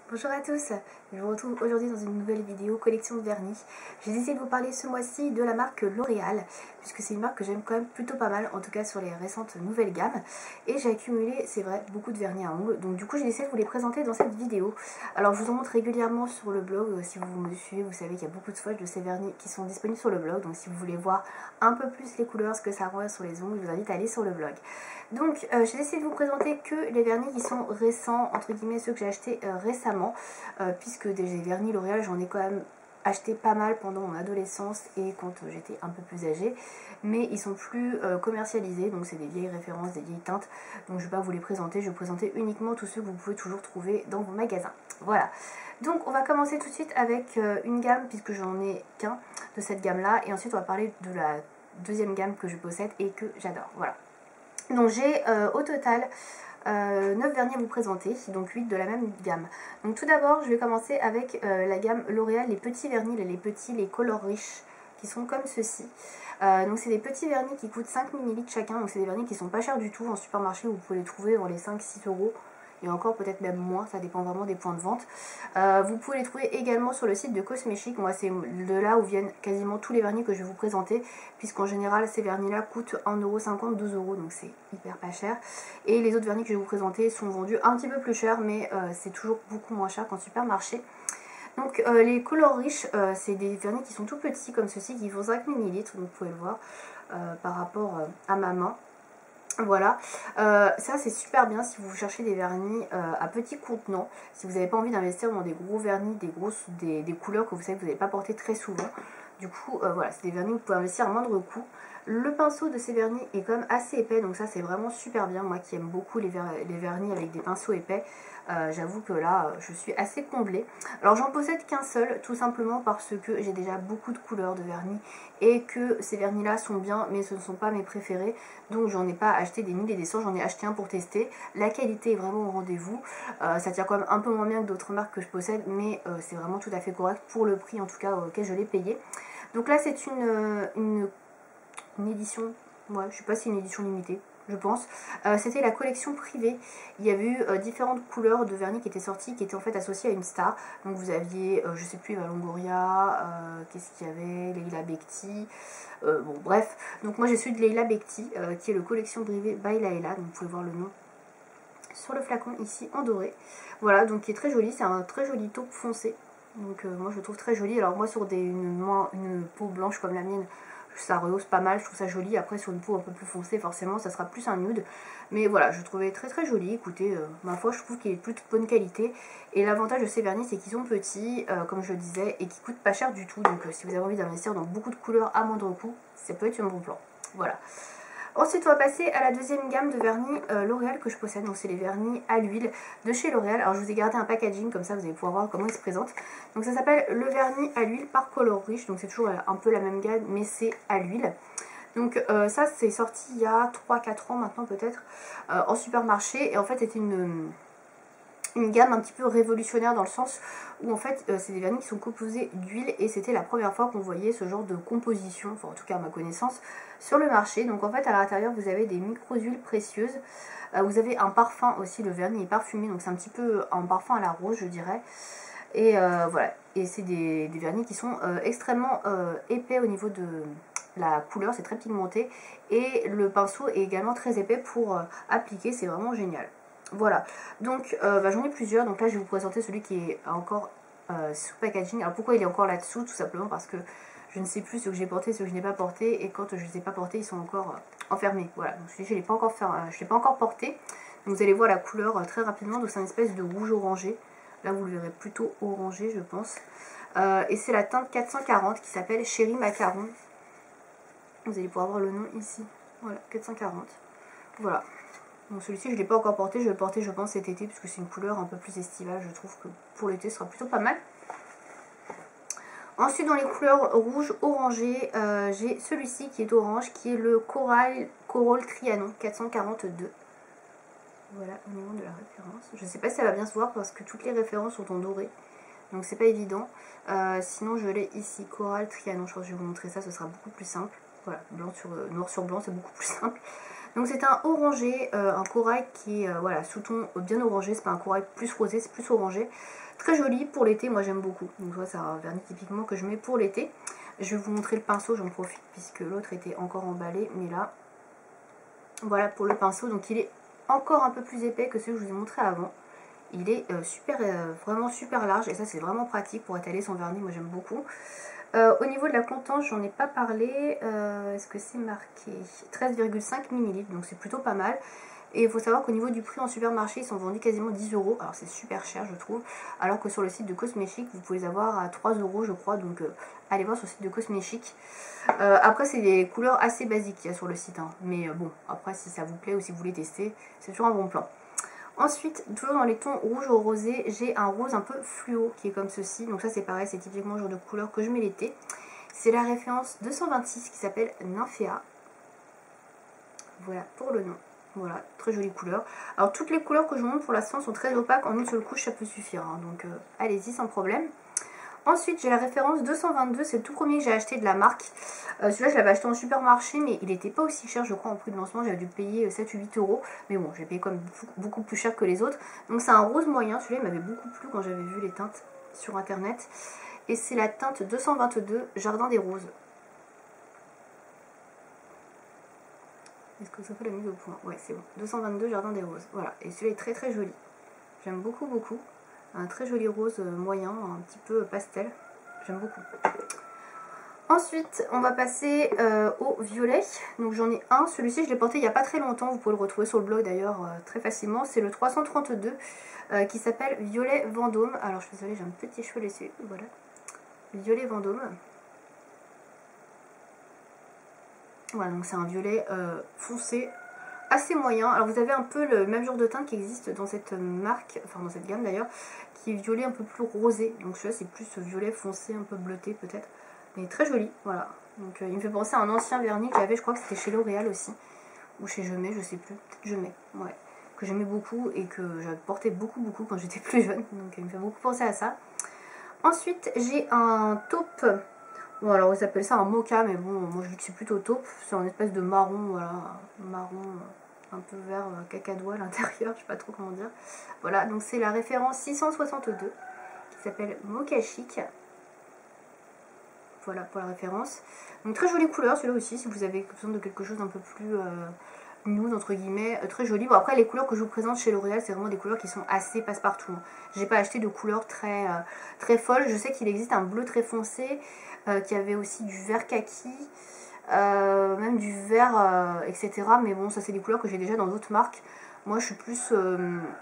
Bonjour à tous, je vous retrouve aujourd'hui dans une nouvelle vidéo collection de vernis. J'ai décidé de vous parler ce mois-ci de la marque L'Oréal, puisque c'est une marque que j'aime quand même plutôt pas mal, en tout cas sur les récentes nouvelles gammes. Et j'ai accumulé, c'est vrai, beaucoup de vernis à ongles, donc du coup j'ai décidé de vous les présenter dans cette vidéo. Alors je vous en montre régulièrement sur le blog, si vous me suivez, vous savez qu'il y a beaucoup de swatchs de ces vernis qui sont disponibles sur le blog, donc si vous voulez voir un peu plus les couleurs, ce que ça rend sur les ongles, je vous invite à aller sur le blog. Donc j'ai décidé de vous présenter que les vernis qui sont récents, entre guillemets ceux que j'ai achetés récemment, puisque des vernis L'Oréal j'en ai quand même acheté pas mal pendant mon adolescence et quand j'étais un peu plus âgée, mais ils sont plus commercialisés, donc c'est des vieilles références, des vieilles teintes, donc je ne vais pas vous les présenter, je vais vous présenter uniquement tous ceux que vous pouvez toujours trouver dans vos magasins. Voilà, donc on va commencer tout de suite avec une gamme, puisque j'en ai qu'un de cette gamme là, et ensuite on va parler de la deuxième gamme que je possède et que j'adore. Voilà. Donc j'ai au total 9 vernis à vous présenter, donc 8 de la même gamme. Donc tout d'abord je vais commencer avec la gamme L'Oréal, les petits vernis, les colors riches, qui sont comme ceci. Donc c'est des petits vernis qui coûtent 5 ml chacun, donc c'est des vernis qui sont pas chers du tout en supermarché, vous pouvez les trouver dans les 5-6 euros. Et encore peut-être même moins, ça dépend vraiment des points de vente. Vous pouvez les trouver également sur le site de Cosmechic. Moi c'est de là où viennent quasiment tous les vernis que je vais vous présenter, puisqu'en général ces vernis là coûtent 1,50 €, 2 €, donc c'est hyper pas cher. Et les autres vernis que je vais vous présenter sont vendus un petit peu plus cher, mais c'est toujours beaucoup moins cher qu'en supermarché. Donc les colors riches, c'est des vernis qui sont tout petits comme ceci, qui font 5 ml, donc vous pouvez le voir par rapport à ma main. Voilà, ça c'est super bien si vous cherchez des vernis à petit contenant, si vous n'avez pas envie d'investir dans des gros vernis, des couleurs que vous savez que vous n'allez pas porter très souvent. Du coup, voilà, c'est des vernis que vous pouvez investir à moindre coût. Le pinceau de ces vernis est quand même assez épais, donc ça c'est vraiment super bien. Moi qui aime beaucoup les vernis avec des pinceaux épais, j'avoue que là je suis assez comblée. Alors j'en possède qu'un seul, tout simplement parce que j'ai déjà beaucoup de couleurs de vernis et que ces vernis là sont bien, mais ce ne sont pas mes préférés, donc j'en ai pas acheté des milliers et des cents, j'en ai acheté un pour tester. La qualité est vraiment au rendez-vous, ça tient quand même un peu moins bien que d'autres marques que je possède, mais c'est vraiment tout à fait correct pour le prix en tout cas auquel je l'ai payé. Donc là c'est une édition, ouais, je sais pas si c'est une édition limitée, je pense. C'était la collection privée. Il y avait eu différentes couleurs de vernis qui étaient sorties, qui étaient en fait associées à une star. Donc vous aviez, je sais plus, Eva Longoria, qu'est-ce qu'il y avait, Leila Bekti, bon bref. Donc moi j'ai celui de Leila Bekti, qui est le collection privée by Laila, donc vous pouvez voir le nom sur le flacon ici en doré. Voilà, donc qui est très joli, c'est un très joli taupe foncé. Donc moi je le trouve très joli. Alors moi sur une peau blanche comme la mienne, ça rehausse pas mal, je trouve ça joli. Après sur une peau un peu plus foncée, forcément ça sera plus un nude, mais voilà, je trouvais très très joli. Écoutez, ma foi je trouve qu'il est plutôt de bonne qualité, et l'avantage de ces vernis c'est qu'ils sont petits, comme je le disais, et qui coûtent pas cher du tout. Donc si vous avez envie d'investir dans beaucoup de couleurs à moindre coût, ça peut être un bon plan. Voilà. Ensuite on va passer à la deuxième gamme de vernis L'Oréal que je possède, donc c'est les vernis à l'huile de chez L'Oréal. Alors je vous ai gardé un packaging, comme ça vous allez pouvoir voir comment il se présente. Donc ça s'appelle le vernis à l'huile par Color Riche, donc c'est toujours un peu la même gamme mais c'est à l'huile. Donc ça c'est sorti il y a 3-4 ans maintenant peut-être en supermarché, et en fait c'était une gamme un petit peu révolutionnaire dans le sens où en fait c'est des vernis qui sont composés d'huile, et c'était la première fois qu'on voyait ce genre de composition, enfin en tout cas à ma connaissance, sur le marché. Donc en fait à l'intérieur vous avez des micro-huiles précieuses, vous avez un parfum aussi, le vernis est parfumé, donc c'est un petit peu un parfum à la rose je dirais. Et voilà, et c'est des vernis qui sont extrêmement épais au niveau de la couleur, c'est très pigmenté, et le pinceau est également très épais pour appliquer, c'est vraiment génial. Voilà, donc j'en ai plusieurs, donc là je vais vous présenter celui qui est encore sous packaging. Alors pourquoi il est encore là-dessous? Tout simplement parce que je ne sais plus ce que j'ai porté, ce que je n'ai pas porté, et quand je ne les ai pas portés, ils sont encore enfermés. Voilà, donc celui-ci je ne l'ai pas encore porté. Donc, vous allez voir la couleur très rapidement, donc c'est une espèce de rouge orangé. Là vous le verrez plutôt orangé je pense. Et c'est la teinte 440 qui s'appelle Chéri Macaron. Vous allez pouvoir voir le nom ici. Voilà, 440. Voilà. Donc celui-ci je ne l'ai pas encore porté, je vais le porter je pense cet été, parce que c'est une couleur un peu plus estivale, je trouve que pour l'été ce sera plutôt pas mal. Ensuite dans les couleurs rouge orangé, j'ai celui-ci qui est orange, qui est le Coral Trianon 442. Voilà au niveau de la référence. Je ne sais pas si ça va bien se voir parce que toutes les références sont en doré, donc c'est pas évident. Sinon je l'ai ici, Coral Trianon, je pense que je vais vous montrer ça, ce sera beaucoup plus simple. Voilà, noir sur blanc c'est beaucoup plus simple. Donc c'est un orangé, un corail qui est voilà, sous-ton bien orangé, c'est pas un corail plus rosé, c'est plus orangé. Très joli pour l'été, moi j'aime beaucoup. Donc voilà, c'est un vernis typiquement que je mets pour l'été. Je vais vous montrer le pinceau, j'en profite puisque l'autre était encore emballé, mais là, voilà pour le pinceau. Donc il est encore un peu plus épais que celui que je vous ai montré avant. Il est vraiment super large et ça c'est vraiment pratique pour étaler son vernis, moi j'aime beaucoup. Au niveau de la contenance, j'en ai pas parlé, est-ce que c'est marqué 13,5 ml, donc c'est plutôt pas mal. Et il faut savoir qu'au niveau du prix en supermarché, ils sont vendus quasiment 10 €. Alors c'est super cher je trouve. Alors que sur le site de Cosmechic, vous pouvez les avoir à 3 € je crois. Donc allez voir sur le site de Cosmechic. Après c'est des couleurs assez basiques qu'il y a sur le site. Hein. Mais bon, après si ça vous plaît ou si vous voulez tester, c'est toujours un bon plan. Ensuite, toujours dans les tons rouge au rosé, j'ai un rose un peu fluo qui est comme ceci. Donc ça c'est pareil, c'est typiquement le genre de couleur que je mets l'été. C'est la référence 226 qui s'appelle Nymphéa. Voilà pour le nom. Voilà, très jolie couleur. Alors toutes les couleurs que je vous montre pour l'instant sont très opaques, en une seule couche ça peut suffire. Hein, donc allez-y sans problème. Ensuite j'ai la référence 222, c'est le tout premier que j'ai acheté de la marque. Celui-là je l'avais acheté en supermarché mais il n'était pas aussi cher je crois en prix de lancement, j'avais dû payer 7 ou 8 €. Mais bon j'ai payé quand même beaucoup plus cher que les autres. Donc c'est un rose moyen, celui-là il m'avait beaucoup plu quand j'avais vu les teintes sur internet. Et c'est la teinte 222 Jardin des Roses. Est-ce que ça fait la mise au point? Ouais, c'est bon. 222 Jardin des Roses. Voilà. Et celui-là est très très joli. J'aime beaucoup beaucoup. Un très joli rose moyen, un petit peu pastel. J'aime beaucoup. Ensuite, on va passer au violet. Donc j'en ai un. Celui-ci, je l'ai porté il n'y a pas très longtemps. Vous pouvez le retrouver sur le blog d'ailleurs très facilement. C'est le 332 qui s'appelle Violet Vendôme. Alors je suis désolée, j'ai un petit cheveu laissé. Voilà. Violet Vendôme. Voilà, donc c'est un violet foncé, assez moyen. Alors vous avez un peu le même genre de teinte qui existe dans cette marque, enfin dans cette gamme d'ailleurs, qui est violet un peu plus rosé. Donc celui-là c'est plus violet foncé, un peu bleuté peut-être. Mais très joli, voilà. Donc il me fait penser à un ancien vernis que j'avais, je crois que c'était chez L'Oréal aussi. Ou chez Jemay, je sais plus. Peut-être Jemay, ouais. Que j'aimais beaucoup et que j'avais porté beaucoup quand j'étais plus jeune. Donc il me fait beaucoup penser à ça. Ensuite j'ai un taupe. Bon alors ils appellent ça un mocha mais bon moi je dis que c'est plutôt taupe, c'est un espèce de marron, voilà, marron un peu vert cacadois à l'intérieur, je sais pas trop comment dire. Voilà donc c'est la référence 662 qui s'appelle Mocha Chic. Voilà pour la référence. Donc très jolie couleur celui-là aussi si vous avez besoin de quelque chose d'un peu plus nude entre guillemets, très joli. Bon après les couleurs que je vous présente chez L'Oréal c'est vraiment des couleurs qui sont assez passe-partout. J'ai pas acheté de couleurs très folles, je sais qu'il existe un bleu très foncé. Qui avait aussi du vert kaki, même du vert, etc. Mais bon, ça c'est des couleurs que j'ai déjà dans d'autres marques. Moi je suis plus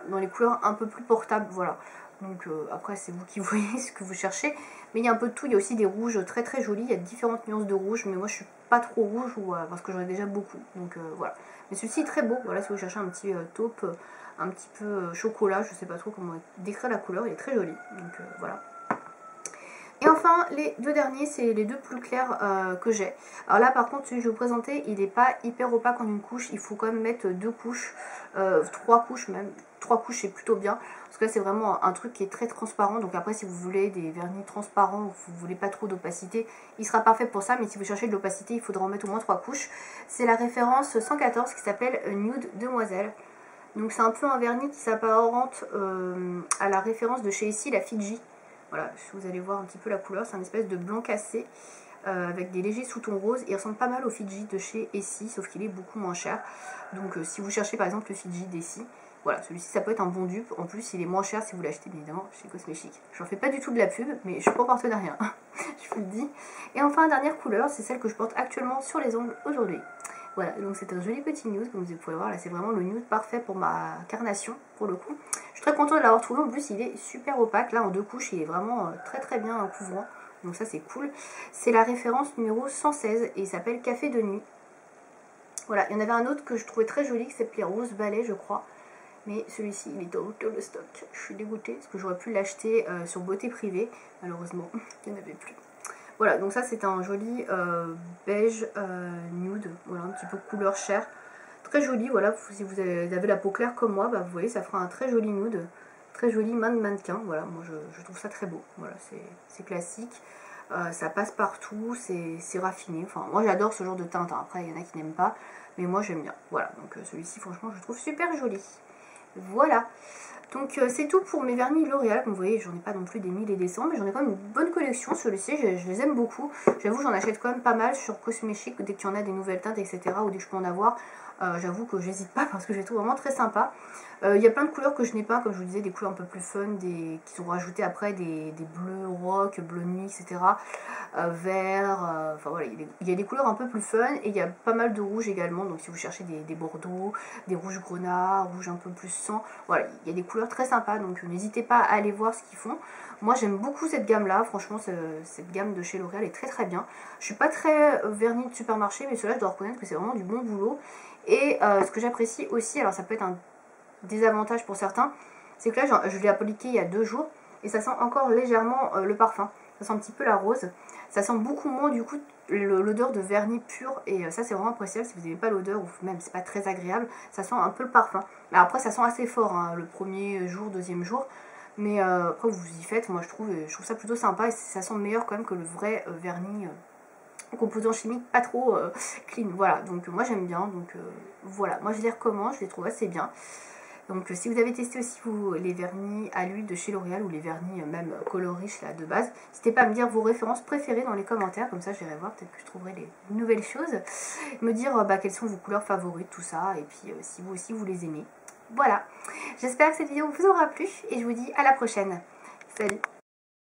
dans les couleurs un peu plus portables, voilà. Donc après c'est vous qui voyez ce que vous cherchez. Mais il y a un peu de tout, il y a aussi des rouges très très jolis, il y a différentes nuances de rouge. Mais moi je suis pas trop rouge parce que j'en ai déjà beaucoup. Donc voilà. Mais celui-ci est très beau, voilà si vous cherchez un petit taupe, un petit peu chocolat, je sais pas trop comment décrire la couleur, il est très joli. Donc voilà. Et enfin, les deux derniers, c'est les deux plus clairs que j'ai. Alors là, par contre, celui que je vais vous présenter, il n'est pas hyper opaque en une couche. Il faut quand même mettre deux couches, trois couches même. Trois couches, c'est plutôt bien. Parce que là, c'est vraiment un truc qui est très transparent. Donc après, si vous voulez des vernis transparents, ou vous voulez pas trop d'opacité, il sera parfait pour ça. Mais si vous cherchez de l'opacité, il faudra en mettre au moins trois couches. C'est la référence 114 qui s'appelle Nude Demoiselle. Donc c'est un peu un vernis qui s'apparente à la référence de chez ici, la Fiji. Voilà, vous allez voir un petit peu la couleur, c'est un espèce de blanc cassé avec des légers sous-tons roses. Il ressemble pas mal au Fiji de chez Essie, sauf qu'il est beaucoup moins cher. Donc si vous cherchez par exemple le Fiji d'Essie, voilà, celui-ci ça peut être un bon dupe. En plus il est moins cher si vous l'achetez bien évidemment chez Cosmechic. J'en fais pas du tout de la pub, mais je suis pas en partenariat, je vous le dis. Et enfin dernière couleur, c'est celle que je porte actuellement sur les ongles aujourd'hui. Voilà, donc c'est un joli petit nude, comme vous pouvez voir, là c'est vraiment le nude parfait pour ma carnation, pour le coup. Je suis très contente de l'avoir trouvé, en plus il est super opaque, là en deux couches il est vraiment très très bien couvrant, donc ça c'est cool. C'est la référence numéro 116 et il s'appelle Café de nuit. Voilà, il y en avait un autre que je trouvais très joli qui s'appelait Rose Ballet je crois, mais celui-ci il est out of stock. Je suis dégoûtée parce que j'aurais pu l'acheter sur Beauté Privée, malheureusement il n'y en avait plus. Voilà, donc ça c'est un joli beige nude, voilà, un petit peu couleur chair. Très joli, voilà, si vous avez la peau claire comme moi, bah, vous voyez, ça fera un très joli nude, très joli mannequin, voilà, moi je trouve ça très beau, voilà, c'est classique, ça passe partout, c'est raffiné, enfin moi j'adore ce genre de teinte, hein. Après il y en a qui n'aiment pas, mais moi j'aime bien. Voilà, donc celui-ci franchement je le trouve super joli. Voilà. Donc c'est tout pour mes vernis L'Oréal. Comme vous voyez, j'en ai pas non plus des 1000 et des 100, mais j'en ai quand même une bonne collection. Celui-ci, je les aime beaucoup. J'avoue, j'en achète quand même pas mal sur Cosméchic dès qu'il y en a des nouvelles teintes, etc. ou dès que je peux en avoir. J'avoue que j'hésite pas parce que je les trouve vraiment très sympas. Il y a plein de couleurs que je n'ai pas, comme je vous disais, des couleurs un peu plus fun, qui sont rajoutées après, des bleus rock, bleu nuit, etc. Vert, enfin voilà, il y a des couleurs un peu plus fun et il y a pas mal de rouge également. Donc si vous cherchez des bordeaux, des rouges grenat, rouge un peu plus sang, voilà, il y a des couleurs très sympas. Donc n'hésitez pas à aller voir ce qu'ils font. Moi j'aime beaucoup cette gamme là, franchement cette gamme de chez L'Oréal est très très bien. Je suis pas très vernis de supermarché, mais cela je dois reconnaître que c'est vraiment du bon boulot. Et ce que j'apprécie aussi, alors ça peut être un désavantage pour certains, c'est que là je l'ai appliqué il y a 2 jours et ça sent encore légèrement le parfum. Ça sent un petit peu la rose. Ça sent beaucoup moins du coup l'odeur de vernis pur et ça c'est vraiment appréciable si vous n'aimez pas l'odeur ou même c'est pas très agréable. Ça sent un peu le parfum. Alors après ça sent assez fort hein, le premier jour, deuxième jour. Mais après vous y faites, moi je trouve ça plutôt sympa et ça sent meilleur quand même que le vrai vernis composants chimiques pas trop clean. Voilà, donc moi j'aime bien, donc voilà, moi je les recommande, je les trouve assez bien. Donc si vous avez testé aussi vous les vernis à l'huile de chez L'Oréal ou les vernis même colorish là de base, n'hésitez pas à me dire vos références préférées dans les commentaires, comme ça j'irai voir, peut-être que je trouverai des nouvelles choses, me dire quelles sont vos couleurs favorites, tout ça, et puis si vous aussi vous les aimez. Voilà, j'espère que cette vidéo vous aura plu et je vous dis à la prochaine. Salut!